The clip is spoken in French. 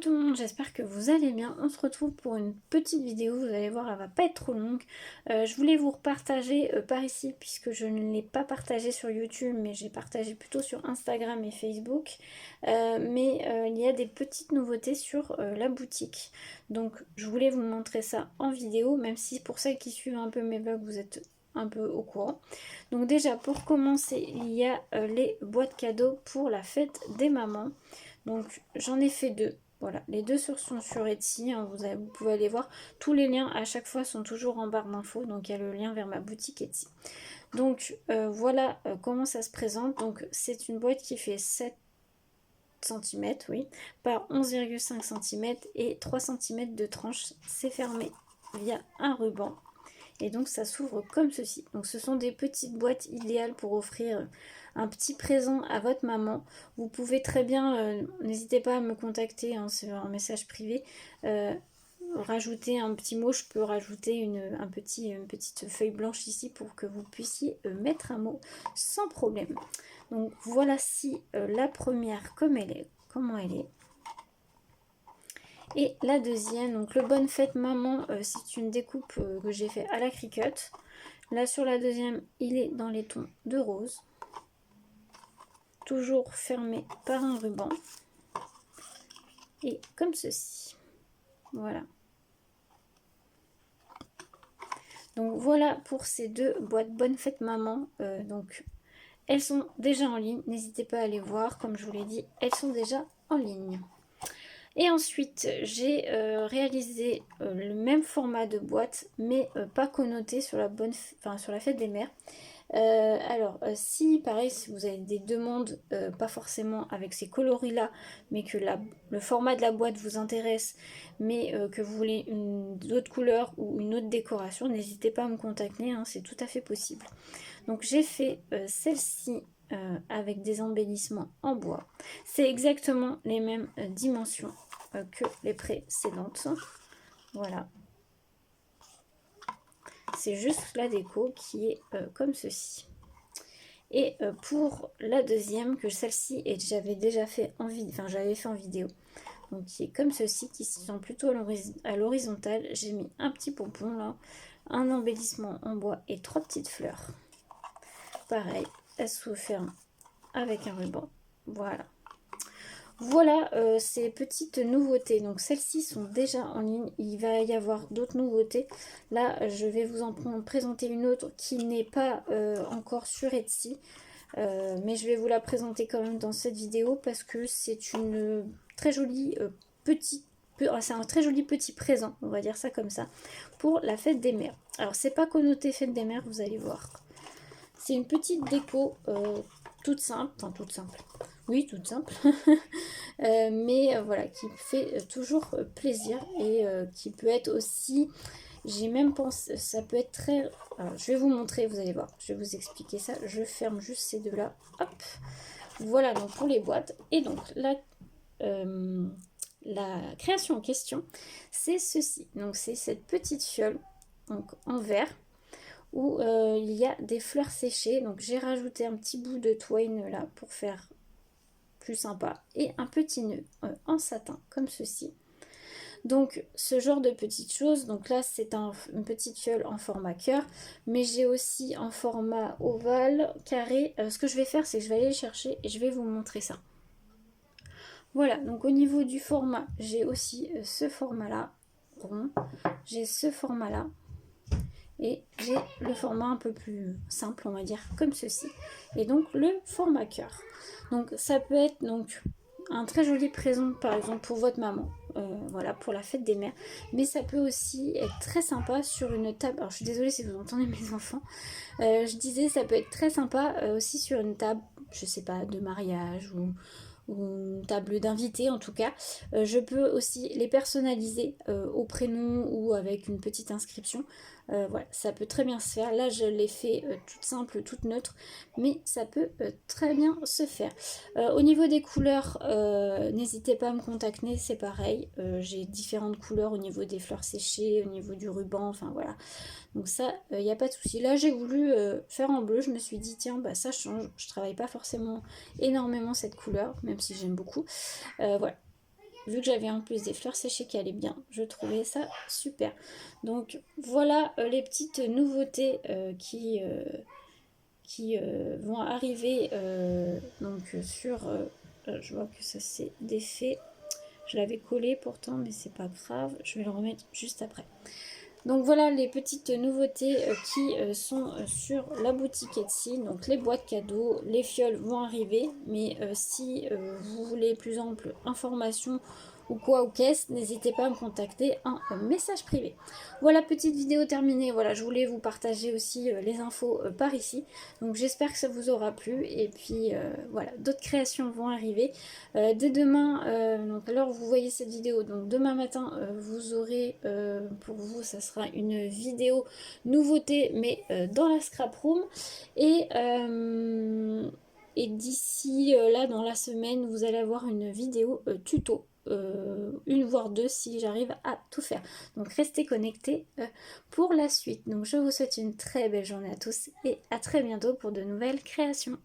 tout le monde, j'espère que vous allez bien. On se retrouve pour une petite vidéo, vous allez voir, elle va pas être trop longue. Je voulais vous repartager par ici, puisque je ne l'ai pas partagé sur YouTube, mais j'ai partagé plutôt sur Instagram et Facebook. Il y a des petites nouveautés sur la boutique. Donc je voulais vous montrer ça en vidéo, même si pour celles qui suivent un peu mes vlogs, vous êtes un peu au courant. Donc déjà, pour commencer, il y a les boîtes cadeaux pour la fête des mamans. Donc j'en ai fait deux. Voilà, les deux sont sur Etsy, hein, vous pouvez aller voir. Tous les liens à chaque fois sont toujours en barre d'infos, donc il y a le lien vers ma boutique Etsy. Donc voilà comment ça se présente. Donc c'est une boîte qui fait 7 cm, oui, par 11,5 cm et 3 cm de tranche. C'est fermé via un ruban. Et donc ça s'ouvre comme ceci. Donc ce sont des petites boîtes idéales pour offrir un petit présent à votre maman. Vous pouvez très bien, n'hésitez pas à me contacter, hein, c'est un message privé, rajouter un petit mot. Je peux rajouter une petite feuille blanche ici pour que vous puissiez mettre un mot sans problème. Donc voilà la première comment elle est. Et la deuxième, donc le Bonne Fête Maman, c'est une découpe que j'ai fait à la Cricut. Là sur la deuxième, il est dans les tons de rose. Toujours fermé par un ruban. Et comme ceci. Voilà. Donc voilà pour ces deux boîtes Bonne Fête Maman. Donc elles sont déjà en ligne. N'hésitez pas à les voir. Comme je vous l'ai dit, elles sont déjà en ligne. Et ensuite, j'ai réalisé le même format de boîte, mais pas connoté sur sur la fête des mères. Si pareil, si vous avez des demandes, pas forcément avec ces coloris-là, mais que le format de la boîte vous intéresse, mais que vous voulez une autre couleur ou une autre décoration, n'hésitez pas à me contacter, hein, c'est tout à fait possible. Donc j'ai fait celle-ci avec des embellissements en bois. C'est exactement les mêmes dimensions que les précédentes. Voilà. C'est juste la déco qui est comme ceci. Et pour la deuxième, que celle-ci, et j'avais déjà fait en vidéo, enfin j'avais fait en vidéo, donc qui est comme ceci, qui sont plutôt à l'horizontale. J'ai mis un petit pompon là, un embellissement en bois et 3 petites fleurs. Pareil, elle se ferme avec un ruban. Voilà. Voilà ces petites nouveautés. Donc celles-ci sont déjà en ligne. Il va y avoir d'autres nouveautés. Là, je vais vous en présenter une autre qui n'est pas encore sur Etsy. Mais je vais vous la présenter quand même dans cette vidéo parce que c'est une très jolie c'est un très joli petit présent, on va dire ça comme ça, pour la fête des mères. Alors c'est pas connoté fête des mères, vous allez voir. C'est une petite déco toute simple, enfin toute simple, oui toute simple, voilà, qui fait toujours plaisir et qui peut être aussi, j'ai même pensé, ça peut être très, alors je vais vous montrer, vous allez voir, je vais vous expliquer ça, je ferme juste ces deux là, hop, voilà donc pour les boîtes. Et donc la création en question, c'est ceci, donc c'est cette petite fiole donc en verre où il y a des fleurs séchées. Donc j'ai rajouté un petit bout de twine là pour faire plus sympa et un petit nœud en satin comme ceci. Donc ce genre de petites choses, donc là c'est une petite fiole en format cœur, mais j'ai aussi en format ovale, carré. Ce que je vais faire, c'est que je vais aller le chercher et je vais vous montrer ça. Voilà, donc au niveau du format, j'ai aussi ce format là rond, j'ai ce format là, et j'ai le format un peu plus simple, on va dire, comme ceci. Et donc le format cœur. Donc ça peut être donc un très joli présent, par exemple pour votre maman, voilà, pour la fête des mères. Mais ça peut aussi être très sympa sur une table. Alors je suis désolée si vous entendez mes enfants. Je disais, ça peut être très sympa aussi sur une table, je sais pas, de mariage ou une table d'invités en tout cas. Je peux aussi les personnaliser au prénom ou avec une petite inscription. Voilà, ça peut très bien se faire. Là, je l'ai fait toute simple, toute neutre, mais ça peut très bien se faire. Au niveau des couleurs, n'hésitez pas à me contacter, c'est pareil. J'ai différentes couleurs au niveau des fleurs séchées, au niveau du ruban, enfin voilà. Donc ça, il n'y a pas de souci. Là, j'ai voulu faire en bleu. Je me suis dit, tiens, bah ça change. Je travaille pas forcément énormément cette couleur, même si j'aime beaucoup. Voilà. vu que j'avais en plus des fleurs séchées qui allaient bien, je trouvais ça super. Donc voilà les petites nouveautés qui vont arriver donc sur... je vois que ça s'est défait. Je l'avais collé pourtant, mais c'est pas grave. Je vais le remettre juste après. Donc voilà les petites nouveautés qui sont sur la boutique Etsy. Donc les boîtes cadeaux, les fioles vont arriver. Mais si vous voulez plus ample information ou quoi ou qu'est-ce, n'hésitez pas à me contacter en message privé. Voilà, petite vidéo terminée. Voilà, je voulais vous partager aussi les infos par ici. Donc j'espère que ça vous aura plu. Et puis voilà, d'autres créations vont arriver. Dès demain, donc alors vous voyez cette vidéo, donc demain matin vous aurez pour vous ça sera une vidéo nouveauté mais dans la scrap room et d'ici là dans la semaine vous allez avoir une vidéo tuto. Une voire deux si j'arrive à tout faire. Donc restez connectés pour la suite. Donc je vous souhaite une très belle journée à tous et à très bientôt pour de nouvelles créations.